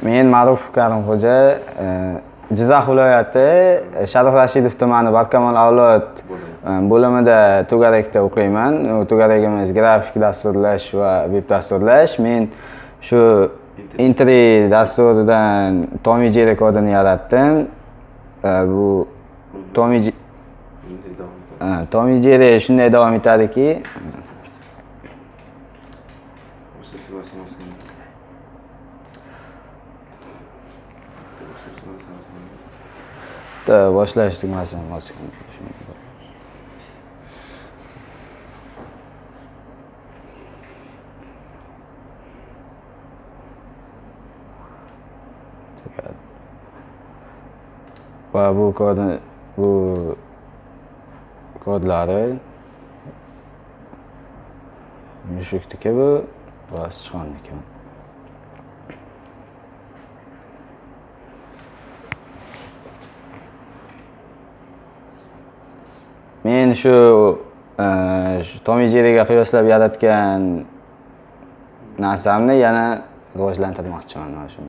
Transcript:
Men Ma'ruf Karimxo'ja, Jizzax viloyati Sharif Rashidov tumani Barkamol avlod bo'limida to'garakda o'qiyman. To'garakimiz grafik dasturlash va veb dasturlash. Men shu Intri dasturidan Tommy Jerry kodini yaratdim. Bu Tommy Jerry shunday davom etadiki, boshlash tugmasini bosing. Va bu kodlari mushukniki bu va sichqonniki. Men shu Tommy Jerryga qiyoslab yaratgan narsamni yana rivojlantirmoqchiman.